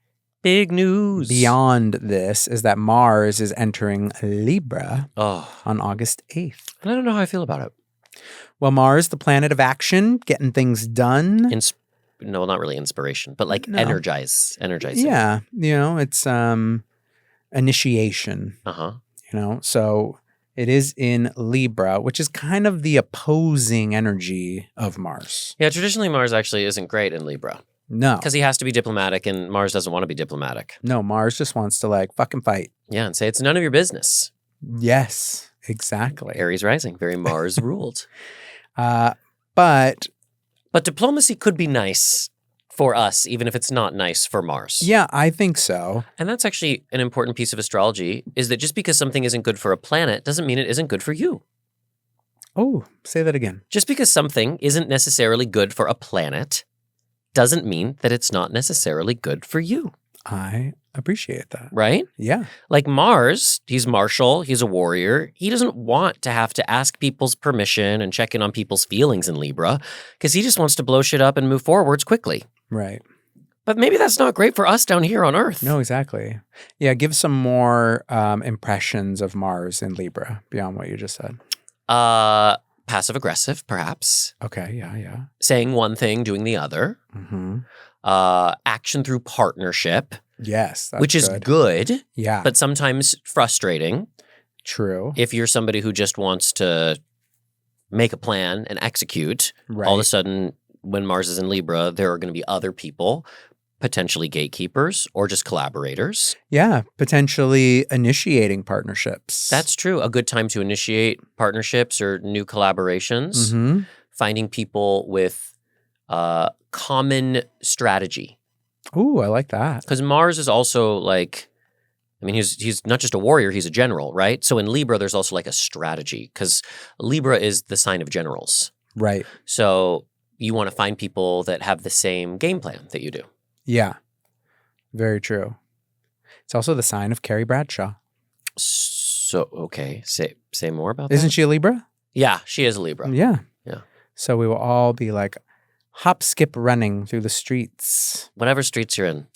big news beyond this is that Mars is entering Libra on August 8th. And I don't know how I feel about it. Well, Mars, the planet of action, getting things done. No, not really inspiration, but like energizing. Yeah, it's initiation. So it is in Libra, which is kind of the opposing energy of Mars. Yeah, traditionally Mars actually isn't great in Libra. No. Because he has to be diplomatic and Mars doesn't want to be diplomatic. No, Mars just wants to like fucking fight. Yeah, and say it's none of your business. Yes, exactly. Aries rising, very Mars ruled. But diplomacy could be nice for us, even if it's not nice for Mars. Yeah, I think so. And that's actually an important piece of astrology, is that just because something isn't good for a planet doesn't mean it isn't good for you. Oh, say that again. Just because something isn't necessarily good for a planet doesn't mean that it's not necessarily good for you. I appreciate that. Right? Yeah. Like Mars, he's martial, he's a warrior. He doesn't want to have to ask people's permission and check in on people's feelings in Libra because he just wants to blow shit up and move forwards quickly. Right. But maybe that's not great for us down here on Earth. No, exactly. Yeah, give some more impressions of Mars in Libra beyond what you just said. Passive aggressive, perhaps. Okay, yeah. Saying one thing, doing the other. Mm-hmm. Action through partnership. Yes, that's which is good. Yeah. But sometimes frustrating. True. If you're somebody who just wants to make a plan and execute, all of a sudden, when Mars is in Libra, there are going to be other people, potentially gatekeepers or just collaborators. Yeah, potentially initiating partnerships. That's true. A good time to initiate partnerships or new collaborations. Mm-hmm. Finding people with common strategy. Ooh, I like that. Because Mars is also like, I mean, he's not just a warrior, he's a general, right? So in Libra, there's also like a strategy because Libra is the sign of generals. Right. So you want to find people that have the same game plan that you do. Yeah. Very true. It's also the sign of Carrie Bradshaw. So, okay. Say more about that. Isn't she a Libra? Yeah, she is a Libra. Yeah. Yeah. So we will all be like hop, skip, running through the streets. Whatever streets you're in.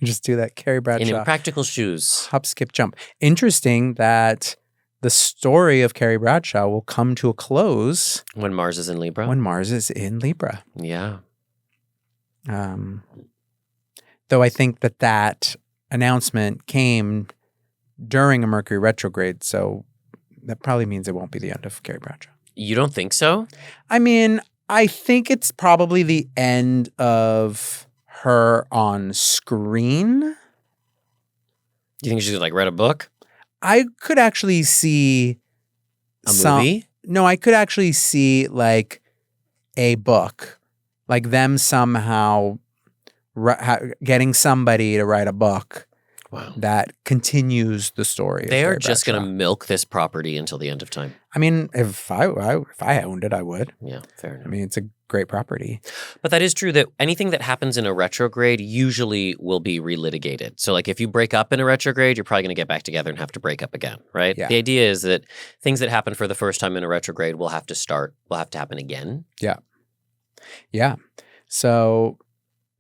Just do that Carrie Bradshaw. In impractical shoes. Hop, skip, jump. Interesting that the story of Carrie Bradshaw will come to a close. When Mars is in Libra? When Mars is in Libra. Yeah. Though I think that announcement came during a Mercury retrograde, so that probably means it won't be the end of Carrie Bradshaw. You don't think so? I mean, I think it's probably the end of her on screen. You think she's gonna like write a book? I could actually see A movie? No, I could actually see like a book, like them somehow getting somebody to write a book. Wow. That continues the story. They are just going to milk this property until the end of time. I mean, if I owned it, I would. Yeah, fair enough. I mean, it's a great property. But that is true that anything that happens in a retrograde usually will be relitigated. So like if you break up in a retrograde, you're probably going to get back together and have to break up again, right? Yeah. The idea is that things that happen for the first time in a retrograde will have to happen again. Yeah. Yeah. So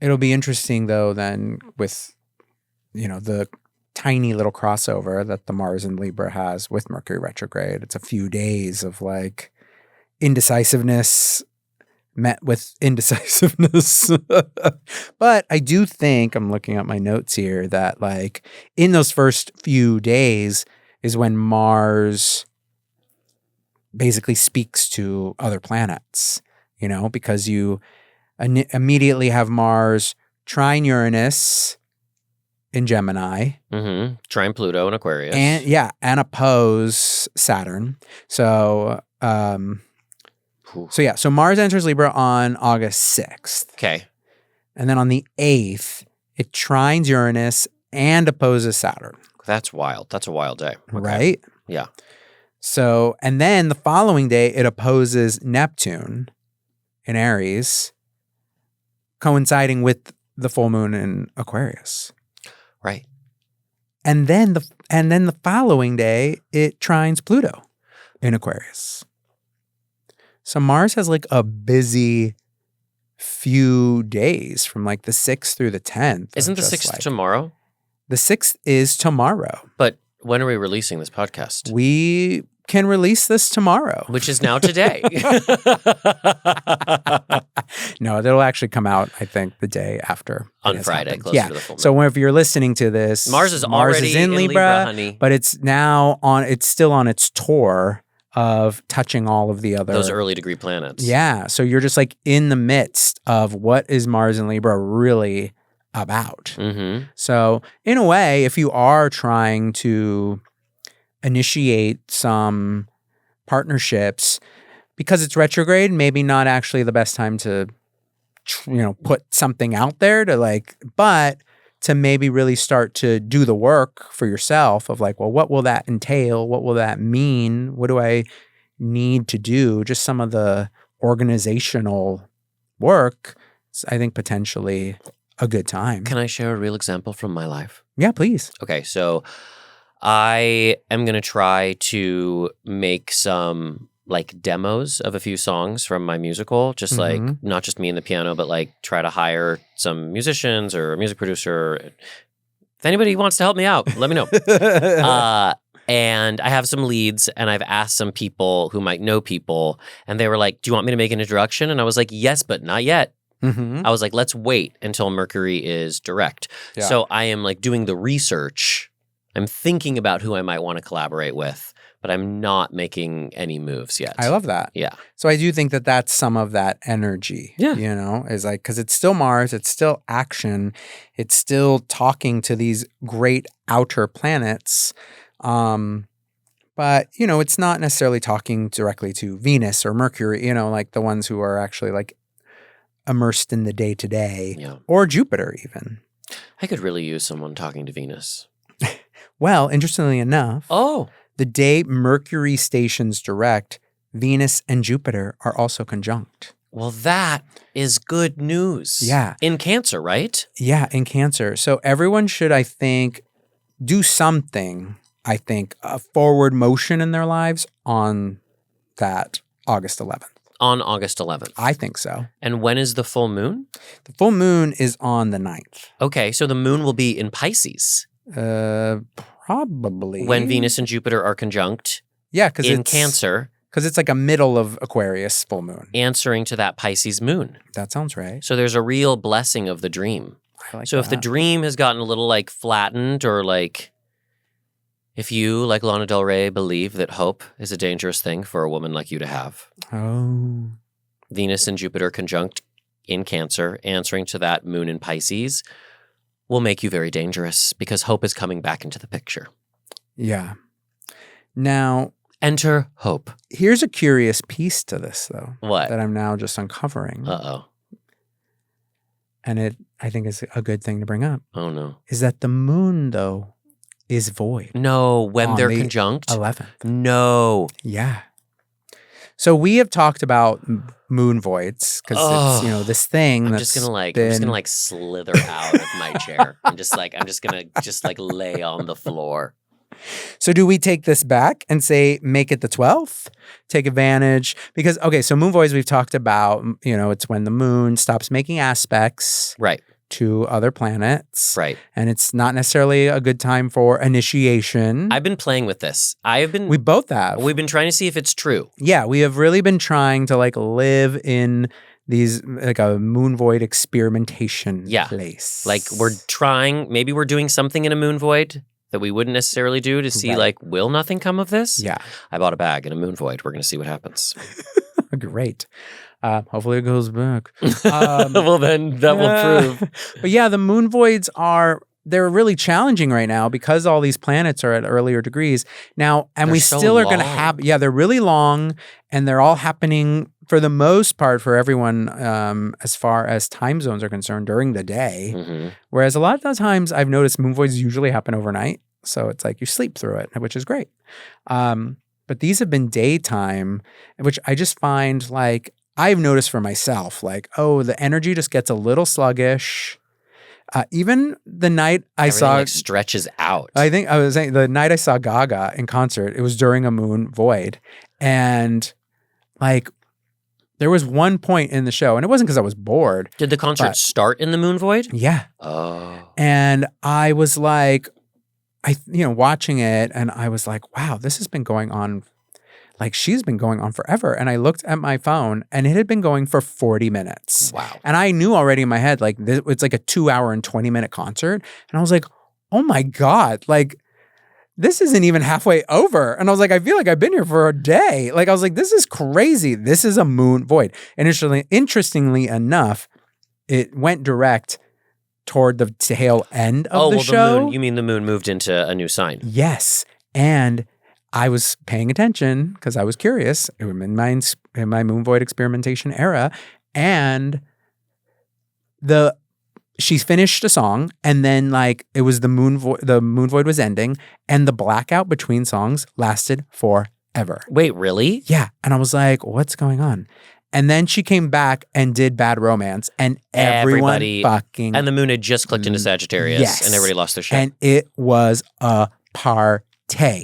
it'll be interesting though then with the tiny little crossover that the Mars in Libra has with Mercury retrograde. It's a few days of like indecisiveness met with indecisiveness. But I do think, I'm looking at my notes here, that like in those first few days is when Mars basically speaks to other planets, because you immediately have Mars trine Uranus in Gemini. Mm-hmm. Trine Pluto in Aquarius. And oppose Saturn. So, so Mars enters Libra on August 6th. Okay. And then on the 8th, it trines Uranus and opposes Saturn. That's wild. That's a wild day. Okay. Right? Yeah. So, and then the following day, it opposes Neptune in Aries, coinciding with the full moon in Aquarius. Right. And then the following day, it trines Pluto in Aquarius. So Mars has like a busy few days from like the 6th through the 10th. Isn't the 6th tomorrow? The 6th is tomorrow. But when are we releasing this podcast? We can release this tomorrow. Which is now today. No, it'll actually come out, I think, the day after. On Friday, closer to the full moon. So if you're listening to this, Mars is already in Libra, honey. But it's still on its tour of touching all of the other. Those early degree planets. Yeah. So you're just like in the midst of what is Mars in Libra really about. Mm-hmm. So in a way, if you are trying to initiate some partnerships, because it's retrograde, maybe not actually the best time to, put something out there but to maybe really start to do the work for yourself of like, well, what will that entail? What will that mean? What do I need to do? Just some of the organizational work. I think potentially a good time. Can I share a real example from my life? Yeah, please. Okay, so I am going to try to make some like demos of a few songs from my musical, just like not just me and the piano, but like try to hire some musicians or a music producer. If anybody wants to help me out, let me know. And I have some leads and I've asked some people who might know people and they were like, do you want me to make an introduction? And I was like, yes, but not yet. Mm-hmm. I was like, let's wait until Mercury is direct. Yeah. So I am like doing the research. I'm thinking about who I might want to collaborate with, but I'm not making any moves yet. I love that. Yeah. So I do think that that's some of that energy, is like, because it's still Mars, it's still action, it's still talking to these great outer planets. But, it's not necessarily talking directly to Venus or Mercury, like the ones who are actually like immersed in the day-to-day or Jupiter even. I could really use someone talking to Venus. Well, interestingly enough, the day Mercury stations direct, Venus and Jupiter are also conjunct. Well, that is good news. Yeah. In Cancer, right? Yeah, in Cancer. So everyone should, I think, do something, a forward motion in their lives on that August 11th. On August 11th. I think so. And when is the full moon? The full moon is on the 9th. Okay, so the moon will be in Pisces. Probably. When Venus and Jupiter are conjunct. Yeah, because in Cancer. Because it's like a middle of Aquarius full moon. Answering to that Pisces moon. That sounds right. So there's a real blessing of the dream. I like so that. If the dream has gotten a little like flattened or like if you, like Lana Del Rey, believe that hope is a dangerous thing for a woman like you to have. Oh. Venus and Jupiter conjunct in Cancer, answering to that moon in Pisces, will make you very dangerous because hope is coming back into the picture. Yeah. Now, enter hope. Here's a curious piece to this, though. What? That I'm now just uncovering. Uh-oh. And it, I think, is a good thing to bring up. Oh, no. Is that the moon, though, is void. No, when they're the conjunct? 11th. No. Yeah. So we have talked about moon voids because it's, this thing I'm that's just gonna slither out of my chair. I'm just gonna lay on the floor. So do we take this back and say, make it the 12th? Take advantage? Because, okay, so moon voids we've talked about, it's when the moon stops making aspects Right. to other planets. Right. And it's not necessarily a good time for initiation. I've been playing with this. We both have. We've been trying to see if it's true. Yeah, we have really been trying to live in these a moon void experimentation place. Maybe we're doing something in a moon void that we wouldn't necessarily do to see will nothing come of this? Yeah. I bought a bag in a moon void. We're going to see what happens. Great. Hopefully it goes back. Well, then that will prove. But yeah, the moon voids they're really challenging right now because all these planets are at earlier degrees. Now, and we still are going to have, they're really long and they're all happening for the most part for everyone as far as time zones are concerned during the day. Mm-hmm. Whereas a lot of the times I've noticed moon voids usually happen overnight. So it's you sleep through it, which is great. But these have been daytime, which I just find I've noticed for myself, the energy just gets a little sluggish. Even the night I saw stretches out. I think I was saying the night I saw Gaga in concert, it was during a moon void. And there was one point in the show, and it wasn't because I was bored. Did the concert start in the moon void? Yeah. Oh. And I was watching it, and I was like, wow, this has been going on. She's been going on forever. And I looked at my phone and it had been going for 40 minutes. Wow. And I knew already in my head, it's a 2-hour and 20-minute concert. And I was like, oh my God, this isn't even halfway over. And I was like, I feel like I've been here for a day. I was like, this is crazy. This is a moon void. And interestingly enough, it went direct toward the tail end of the show. You mean the moon moved into a new sign? Yes. And I was paying attention because I was curious in my moon void experimentation era, and she finished a song, and then it was the moon void was ending, and the blackout between songs lasted forever. Wait, really? Yeah, and I was like, what's going on? And then she came back and did Bad Romance, and everybody fucking and the moon had just clicked into Sagittarius, and everybody lost their shit, and it was a party.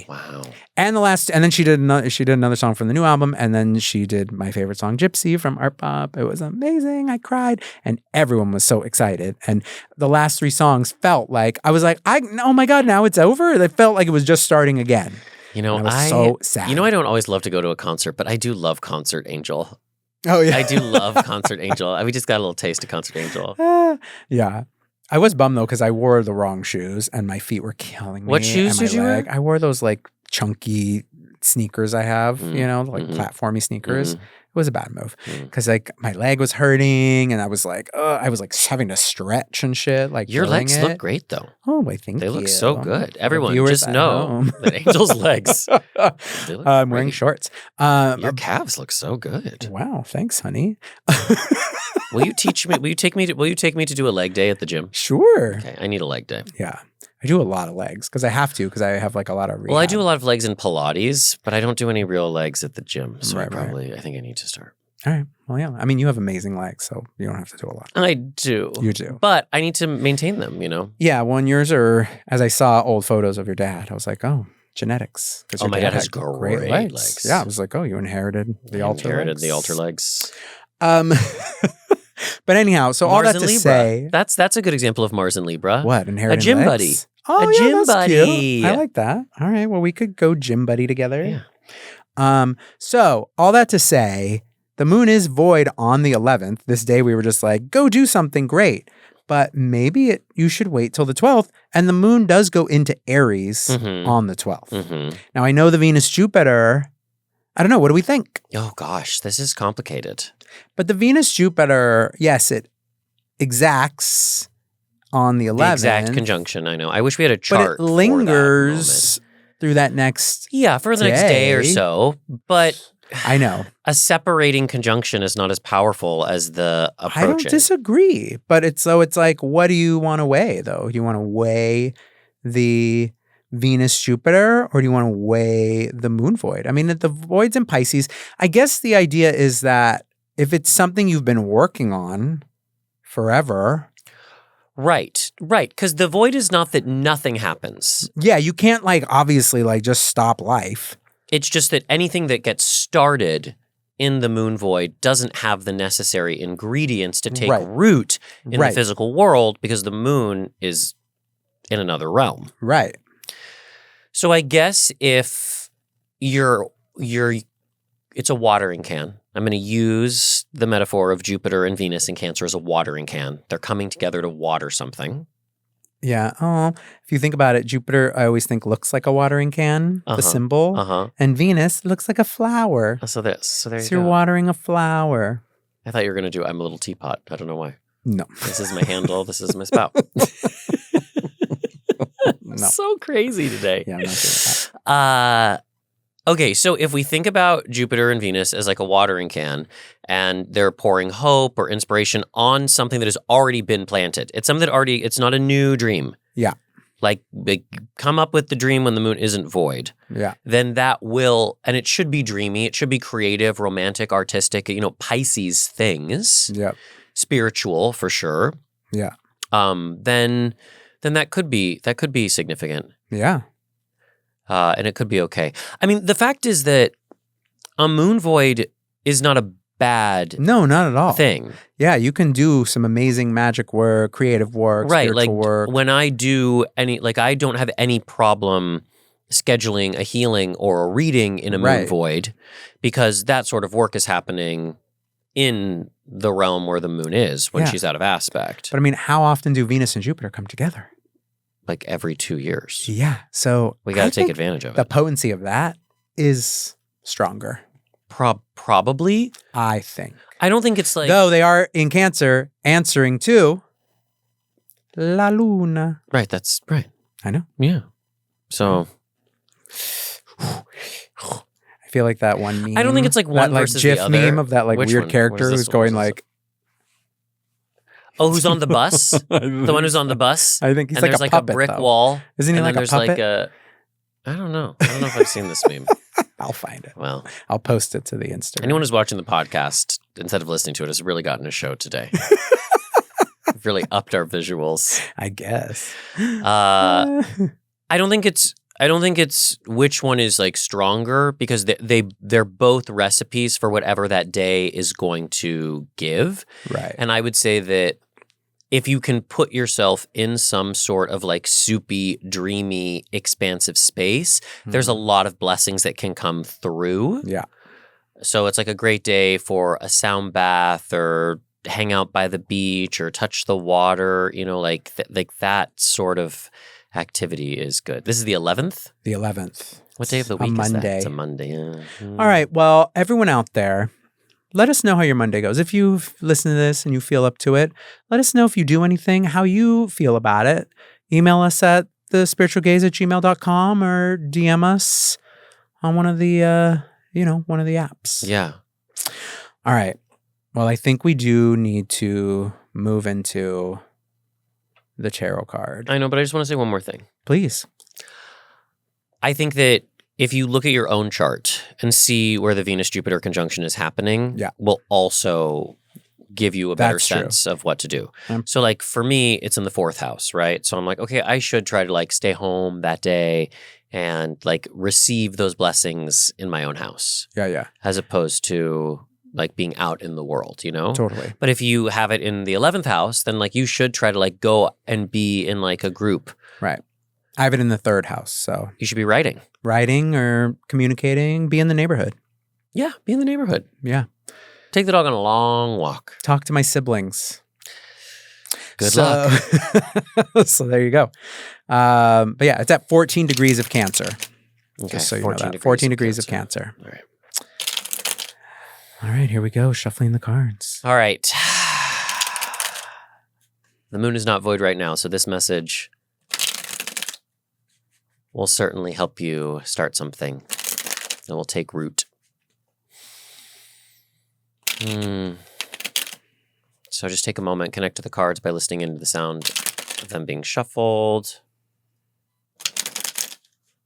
Wow. And then she did another song from the new album, and then she did my favorite song, Gypsy, from Art Pop. It was amazing. I cried, and everyone was so excited. And the last 3 songs felt like I was like, oh my God, now it's over. It felt like it was just starting again. I was so sad. I don't always love to go to a concert, but I do love Concert Angel. Oh yeah, I do love Concert Angel. We just got a little taste of Concert Angel. Yeah. I was bummed though because I wore the wrong shoes and my feet were killing me. What shoes did you wear? I wore those chunky sneakers I have, platformy sneakers. Mm-hmm. It was a bad move because my leg was hurting and I was having to stretch and shit. Your legs look great though. Oh, wait, thank you. They look so good. Everyone just know that Angel's legs. I'm wearing shorts. Your calves look so good. Wow, thanks, honey. Will you teach me? Will you take me to do a leg day at the gym? Sure. Okay, I need a leg day. Yeah. I do a lot of legs because I have to because I have a lot of rehab. Well, I do a lot of legs in Pilates, but I don't do any real legs at the gym. So I think I need to start. All right. Well, yeah. I mean, you have amazing legs, so you don't have to do a lot. I do. You do. But I need to maintain them, Yeah. Well, and yours are, as I saw old photos of your dad, I was like, oh, genetics. Oh, my dad has great legs. Yeah. I was like, oh, you inherited the altar legs. But anyhow, so Mars all that and to Libra. say, that's a good example of Mars and Libra. What, inheriting a gym legs? buddy? Oh, a yeah, gym that's buddy. Cute. I like that. All right, well, we could go gym buddy together. Yeah. So all that to say, the moon is void on the 11th. This day we were just like, go do something great. But maybe you should wait till the 12th, and the moon does go into Aries on the 12th. Mm-hmm. Now I know the Venus-Jupiter. I don't know. What do we think? Oh gosh, this is complicated. But the Venus-Jupiter, yes, it exacts on the 11th. The exact conjunction, I know. I wish we had a chart. But it lingers through that next for the next day or so. But I know. A separating conjunction is not as powerful as the approaching. I don't disagree. But it's like, what do you want to weigh, though? Do you want to weigh the Venus-Jupiter, or do you want to weigh the moon void? I mean, the void's in Pisces. I guess the idea is that if it's something you've been working on forever. Right. Because the void is not that nothing happens. Yeah, you can't obviously just stop life. It's just that anything that gets started in the moon void doesn't have the necessary ingredients to take root in the physical world because the moon is in another realm. Right. So I guess if it's a watering can. I'm going to use the metaphor of Jupiter and Venus in Cancer as a watering can. They're coming together to water something. Yeah. Oh, if you think about it, Jupiter, I always think looks like a watering can, the symbol. And Venus looks like a flower. So there you go. You're watering a flower. I thought you were going to do I'm a little teapot. I don't know why. No. This is my handle. This is my spout. No. So crazy today. Yeah, I'm not doing that. Okay, so if we think about Jupiter and Venus as like a watering can and they're pouring hope or inspiration on something that has already been planted. It's something that it's not a new dream. Yeah. Like come up with the dream when the moon isn't void. Yeah. Then that will, and it should be dreamy. It should be creative, romantic, artistic, Pisces things. Yeah. Spiritual for sure. Yeah. Then that could be significant. Yeah. And it could be okay. I mean, the fact is that a moon void is not a bad no, not at all. thing. Yeah, you can do some amazing magic work, creative work, spiritual work. When I do I don't have any problem scheduling a healing or a reading in a moon void because that sort of work is happening in the realm where the moon is when she's out of aspect. But I mean, how often do Venus and Jupiter come together? Like every 2 years. Yeah. So we got to take advantage of it. The potency of that is stronger. Probably. I think. I don't think it's like... Though they are in Cancer answering to La Luna. Right. That's right. I know. Yeah. So... I feel like that one meme. I don't think it's like one versus GIF the other. meme of that Which weird one? character who's going Oh, who's on the bus? The one who's on the bus? I think he's and like there's a puppet, a brick though. wall. Isn't he and like then a there's puppet? I don't know. I don't know if I've seen this meme. I'll find it. Well, I'll post it to the Instagram. Anyone who's watching the podcast, instead of listening to it, has really gotten a show today. We've really upped our visuals. I guess. I don't think it's which one is like stronger because they're both recipes for whatever that day is going to give. Right. And I would say that if you can put yourself in some sort of like soupy, dreamy, expansive space, there's a lot of blessings that can come through. Yeah. So it's like a great day for a sound bath or hang out by the beach or touch the water, like that sort of activity is good. This is the 11th? The 11th. What day of the week is Monday. that? It's a Monday. Yeah. All right. Well, everyone out there, let us know how your Monday goes. If you've listened to this and you feel up to it, let us know if you do anything, how you feel about it. Email us at thespiritualgaze@gmail.com or DM us on one of the apps. Yeah. All right. Well, I think we do need to move into the tarot card. I know, but I just want to say one more thing. Please. I think that if you look at your own chart and see where the Venus-Jupiter conjunction is happening, will also give you a better sense of what to do. So like for me, it's in the 4th house, right? So I'm like, okay, I should try to like stay home that day and like receive those blessings in my own house. Yeah. As opposed to like being out in the world, Totally. But if you have it in the 11th house, then like you should try to like go and be in like a group. Right. I have it in the 3rd house, so. You should be writing. Writing or communicating, be in the neighborhood. Yeah, be in the neighborhood. Yeah. Take the dog on a long walk. Talk to my siblings. Good luck. So there you go. But yeah, it's at 14 degrees of Cancer. Okay, Just so you know that. 14 degrees of Cancer. All right. All right, here we go. Shuffling the cards. All right. The moon is not void right now, so this message will certainly help you start something. It will take root. So just take a moment, connect to the cards by listening into the sound of them being shuffled.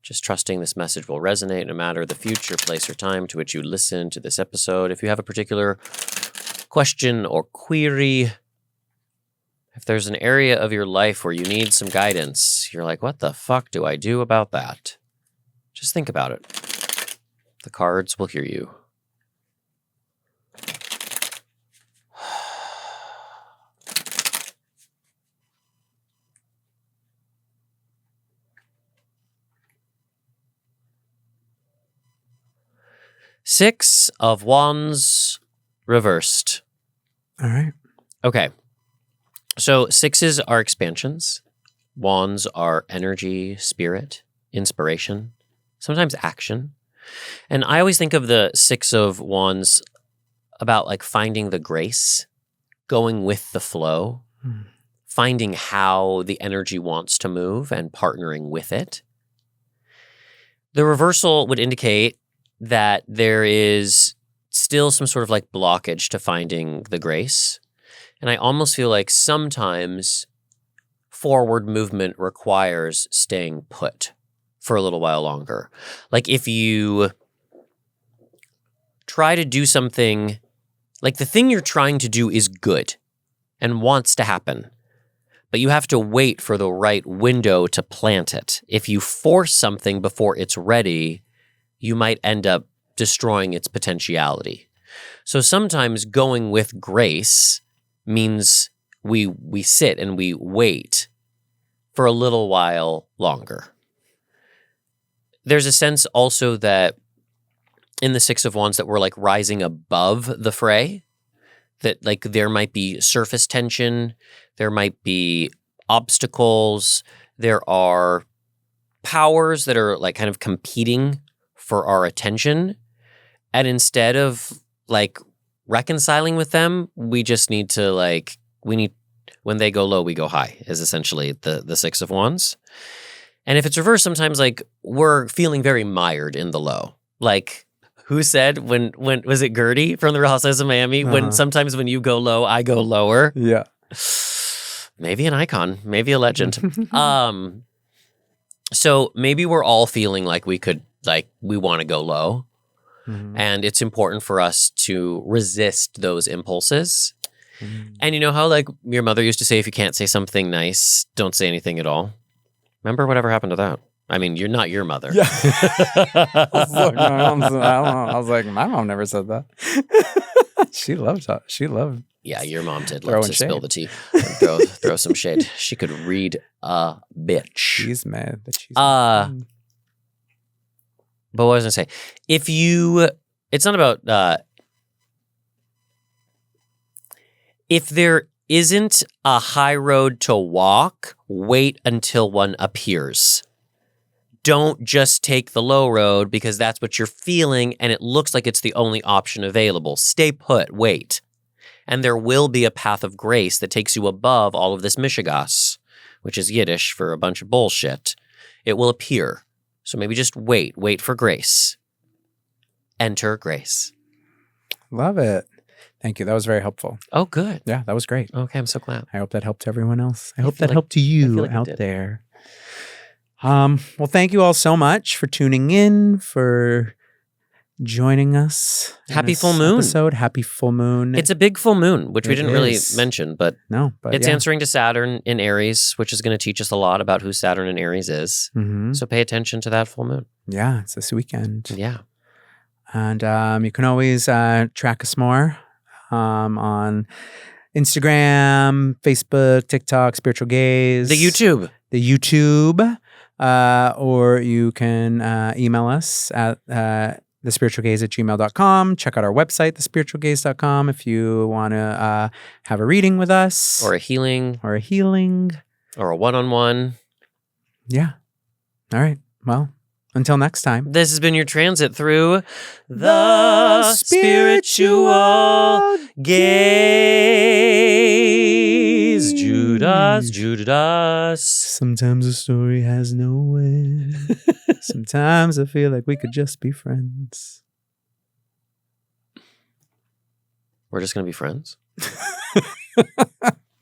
Just trusting this message will resonate no matter the future, place, or time to which you listen to this episode. If you have a particular question or query, if there's an area of your life where you need some guidance, you're like, what the fuck do I do about that? Just think about it. The cards will hear you. Six of Wands reversed. All right. Okay. So sixes are expansions. Wands are energy, spirit, inspiration, sometimes action. And I always think of the Six of Wands about like finding the grace, going with the flow, finding how the energy wants to move and partnering with it. The reversal would indicate that there is still some sort of like blockage to finding the grace. And I almost feel like sometimes forward movement requires staying put for a little while longer. Like if you try to do something, like the thing you're trying to do is good and wants to happen, but you have to wait for the right window to plant it. If you force something before it's ready, you might end up destroying its potentiality. So sometimes going with grace means we sit and we wait for a little while longer. There's a sense also that in the Six of Wands that we're like rising above the fray, that like there might be surface tension, there might be obstacles, there are powers that are like kind of competing for our attention. And instead of like reconciling with them, we just need to like, when they go low, we go high is essentially the Six of Wands. And if it's reversed, sometimes like we're feeling very mired in the low. Like who said when was it Gertie from the Real Housewives of Miami? When sometimes when you go low, I go lower. Yeah. Maybe an icon, maybe a legend. So maybe we're all feeling like we want to go low. And it's important for us to resist those impulses. And you know how like your mother used to say, if you can't say something nice, don't say anything at all. Remember whatever happened to that? I mean, you're not your mother. Yeah. I was like, my mom never said that. She loved that. She loved. Yeah, your mom did love to spill shade. the tea and throw some shade. She could read a bitch. She's mad that she's mad. But what was I going to say? It's not about, if there isn't a high road to walk, wait until one appears. Don't just take the low road because that's what you're feeling and it looks like it's the only option available. Stay put, wait. And there will be a path of grace that takes you above all of this mishigas, which is Yiddish for a bunch of bullshit. It will appear. So maybe just wait for grace. Enter grace. Love it. Thank you. That was very helpful. Oh, good. Yeah, that was great. Okay, I'm so glad. I hope that helped everyone else. I hope that helped you out there. Well, thank you all so much for tuning in, for joining us. Happy full moon. Episode. Happy full moon. It's a big full moon, which we didn't really mention, but it's answering to Saturn in Aries, which is going to teach us a lot about who Saturn in Aries is. So pay attention to that full moon. Yeah, it's this weekend. Yeah. And you can always track us more on Instagram, Facebook, TikTok, Spiritual Gaze. The YouTube. Or you can email us at thespiritualgaze@gmail.com. Check out our website, thespiritualgaze.com, if you want to have a reading with us. Or a healing. Or a one-on-one. Yeah. All right. Well, until next time. This has been your transit through the Spiritual Gaze. Jude. Judas, Judas. Sometimes a story has no end. Sometimes I feel like we could just be friends. We're just going to be friends?